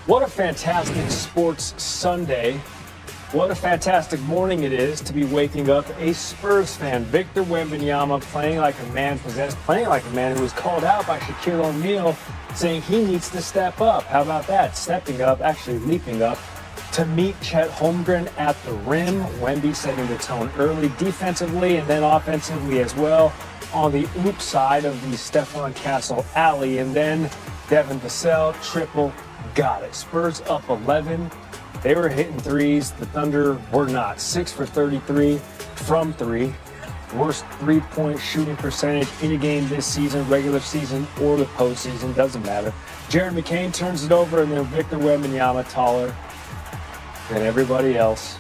What a fantastic sports Sunday. What a fantastic morning it is to be waking up a Spurs fan. Victor Wembanyama playing like a man possessed, playing like a man who was called out by Shaquille O'Neal, saying he needs to step up. How about that? Stepping up, actually leaping up to meet Chet Holmgren at the rim. Wemby setting the tone early defensively and then offensively as well on the oop side of the Stephon Castle alley. And then Devin Vassell, triple, got it. Spurs up 11. They were hitting threes. The Thunder were not. 6 for 33 from three. Worst three-point shooting percentage in a game this season, regular season or the postseason, doesn't matter. Jared McCain turns it over, and then Victor Wembanyama, taller than everybody else.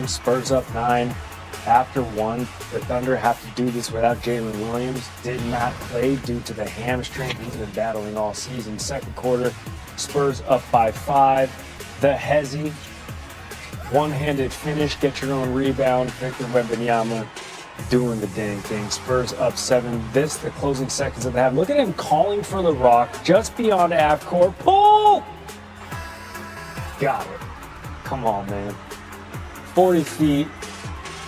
Spurs up 9 after 1. The Thunder have to do this without Jalen Williams. Did not play due to the hamstring he's been battling all season. Second quarter, Spurs up by 5. The Hezzy, one-handed finish, get your own rebound. Victor Wembanyama doing the dang thing. Spurs up 7. This, the closing seconds of the half. Look at him calling for the rock just beyond half court. Pull! Got it. Come on, man. 40 feet.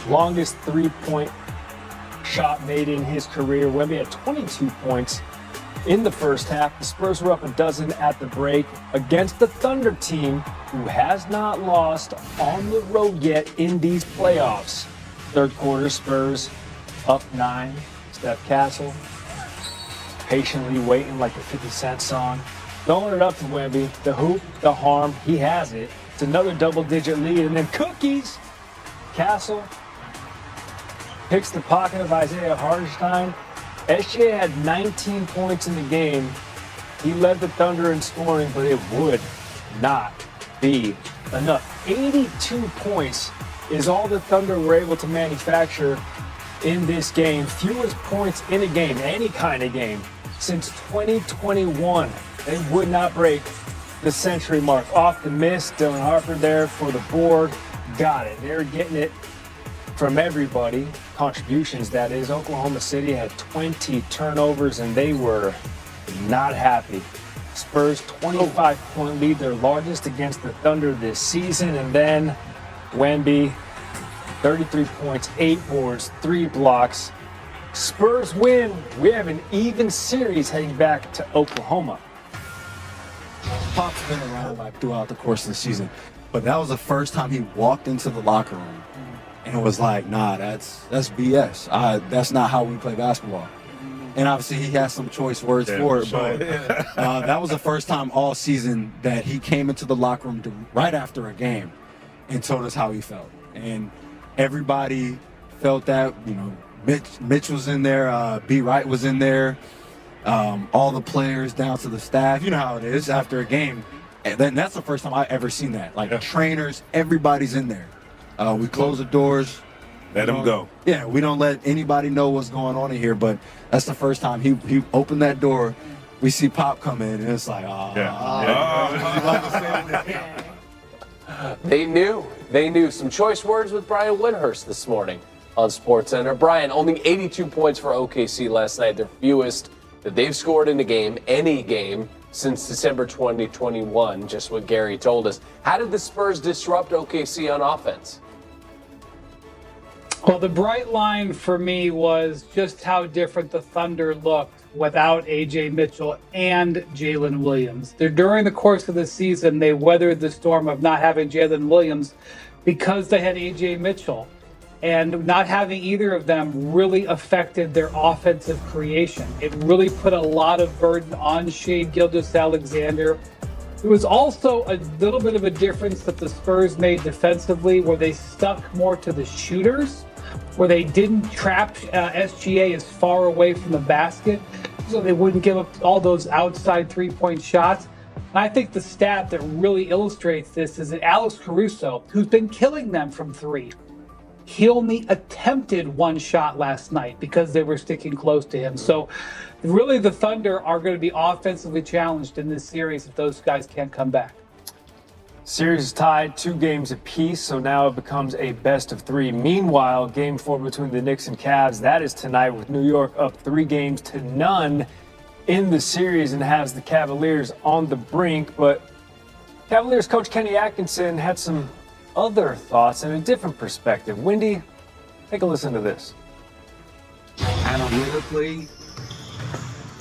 Longest three-point shot made in his career. Wemby had 22 points in the first half. The Spurs were up a dozen at the break against the Thunder team, who has not lost on the road yet in these playoffs. Third quarter, Spurs up 9. Steph Castle patiently waiting like the 50 Cent song. Throwing it up to Wemby. The hoop, the harm, he has it. It's another double-digit lead. And then cookies. Castle picks the pocket of Isaiah Hartenstein. SGA had 19 points in the game. He led the Thunder in scoring, but it would not be enough. 82 points is all the Thunder were able to manufacture in this game. Fewest points in a game, any kind of game, since 2021. They would not break the century mark. Off the miss, Dylan Harper there for the board. Got it. They're getting it from everybody. Contributions, that is. Oklahoma City had 20 turnovers, and they were not happy. Spurs 25-point lead, their largest against the Thunder this season. And then Wemby, 33 points, 8 boards, 3 blocks. Spurs win. We have an even series heading back to Oklahoma. Pop's been around like throughout the course of the season, but that was the first time he walked into the locker room. And it was like, nah, that's BS. That's not how we play basketball. And obviously he has some choice words for it, but that was the first time all season that he came into the locker room right after a game and told us how he felt. And everybody felt that. You know, Mitch was in there, B. Wright was in there, all the players down to the staff. You know how it is after a game. And then that's the first time I ever seen that. Like trainers, everybody's in there. We close the doors. Let him go. Yeah, we don't let anybody know what's going on in here, but that's the first time he opened that door. We see Pop come in, and it's like, They knew. Some choice words with Brian Windhurst this morning on SportsCenter. Brian, only 82 points for OKC last night, their fewest that they've scored in a game, any game, since December 2021, just what Gary told us. How did the Spurs disrupt OKC on offense? Well, the bright line for me was just how different the Thunder looked without A.J. Mitchell and Jalen Williams. During the course of the season, they weathered the storm of not having Jalen Williams because they had A.J. Mitchell. And not having either of them really affected their offensive creation. It really put a lot of burden on Shai Gilgeous-Alexander. There was also a little bit of a difference that the Spurs made defensively, where they stuck more to the shooters, where they didn't trap SGA as far away from the basket, so they wouldn't give up all those outside three-point shots. And I think the stat that really illustrates this is that Alex Caruso, who's been killing them from three, he only attempted one shot last night because they were sticking close to him. So really the Thunder are going to be offensively challenged in this series if those guys can't come back. Series is tied 2 games apiece, so now it becomes a best of 3. Meanwhile, game 4 between the Knicks and Cavs, that is tonight with New York up 3-0 in the series and has the Cavaliers on the brink. But Cavaliers coach Kenny Atkinson had some other thoughts and a different perspective. Wendy, take a listen to this. Analytically,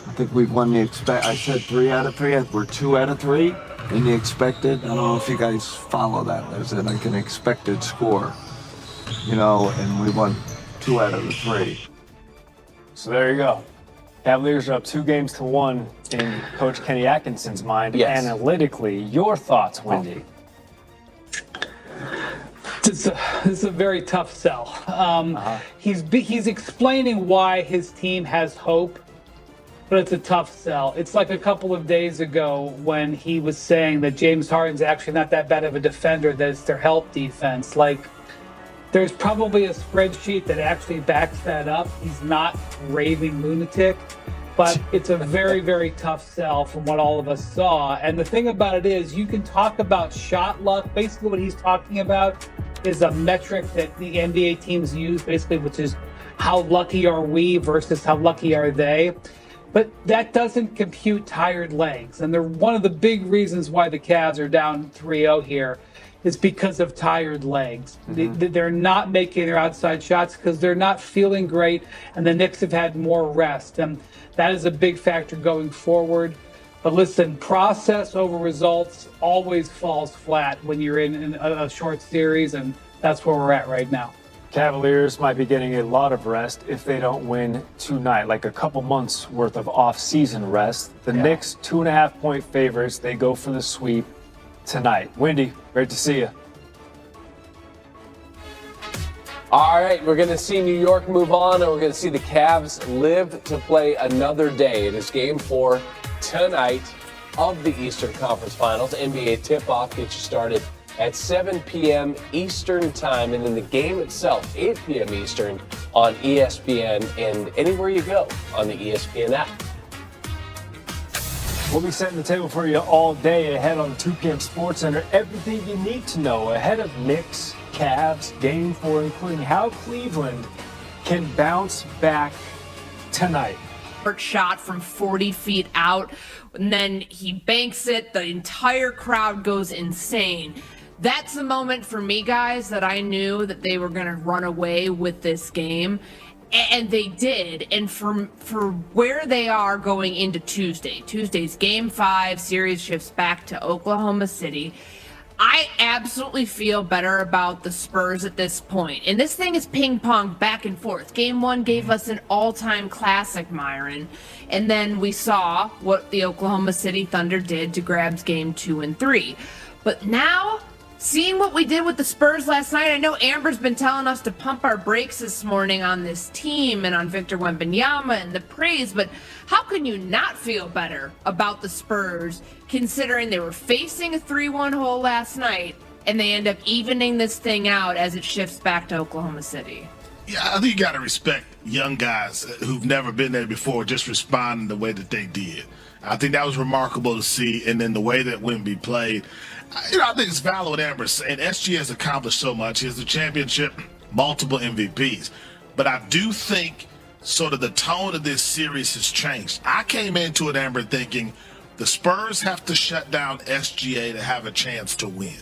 I think we've won the I said 3 out of 3. We're 2 out of 3 in the expected. I don't know if you guys follow that. There's like an expected score, and we won 2 out of the 3. So there you go. Cavaliers are up 2-1 in Coach Kenny Atkinson's mind. Yes. Analytically, your thoughts, Wendy? This is a very tough sell. He's explaining why his team has hope, but it's a tough sell. It's like a couple of days ago when he was saying that James Harden's actually not that bad of a defender, that it's their help defense. Like, there's probably a spreadsheet that actually backs that up. He's not raving lunatic, but it's a very, very tough sell from what all of us saw. And the thing about it is, you can talk about shot luck. Basically what he's talking about is a metric that the NBA teams use, basically, which is how lucky are we versus how lucky are they. But that doesn't compute tired legs. And they're one of the big reasons why the Cavs are down 3-0 here is because of tired legs. They're not making their outside shots because they're not feeling great, and the Knicks have had more rest. And that is a big factor going forward. But listen, process over results always falls flat when you're in a short series, and that's where we're at right now. Cavaliers might be getting a lot of rest if they don't win tonight, like a couple months worth of off-season rest. The Knicks, 2.5-point favorites. They go for the sweep tonight. Wendy, great to see you. All right, we're going to see New York move on, and we're going to see the Cavs live to play another day. It is Game 4 tonight of the Eastern Conference Finals. NBA tip-off gets you started at 7 p.m. Eastern time, and then the game itself, 8 p.m. Eastern on ESPN and anywhere you go on the ESPN app. We'll be setting the table for you all day ahead on 2 p.m. SportsCenter. Everything you need to know ahead of Knicks, Cavs, Game 4, including how Cleveland can bounce back tonight. Shot from 40 feet out, and then he banks it. The entire crowd goes insane. That's the moment for me, guys, that I knew that they were going to run away with this game. And they did. And for where they are going into Tuesday's Game 5, series shifts back to Oklahoma City. I absolutely feel better about the Spurs at this point. And this thing is ping-pong back and forth. Game 1 gave us an all-time classic, Myron. And then we saw what the Oklahoma City Thunder did to grab Game 2 and 3. But now, seeing what we did with the Spurs last night, I know Amber's been telling us to pump our brakes this morning on this team and on Victor Wembanyama and the praise, but how can you not feel better about the Spurs considering they were facing a 3-1 hole last night and they end up evening this thing out as it shifts back to Oklahoma City? Yeah, I think you got to respect young guys who've never been there before just responding the way that they did. I think that was remarkable to see, and then the way that Wemby played. I think it's valid with Amber, and SG has accomplished so much. He has the championship, multiple MVPs. But I do think sort of the tone of this series has changed. I came into it, Amber, thinking the Spurs have to shut down SGA to have a chance to win.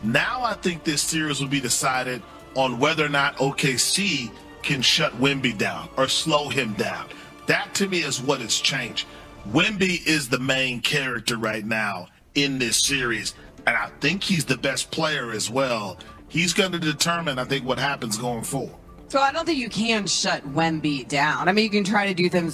Now I think this series will be decided on whether or not OKC can shut Wemby down or slow him down. That, to me, is what has changed. Wemby is the main character right now in this series, and I think he's the best player as well. He's going to determine, I think, what happens going forward. So I don't think you can shut Wemby down. I mean, you can try to do some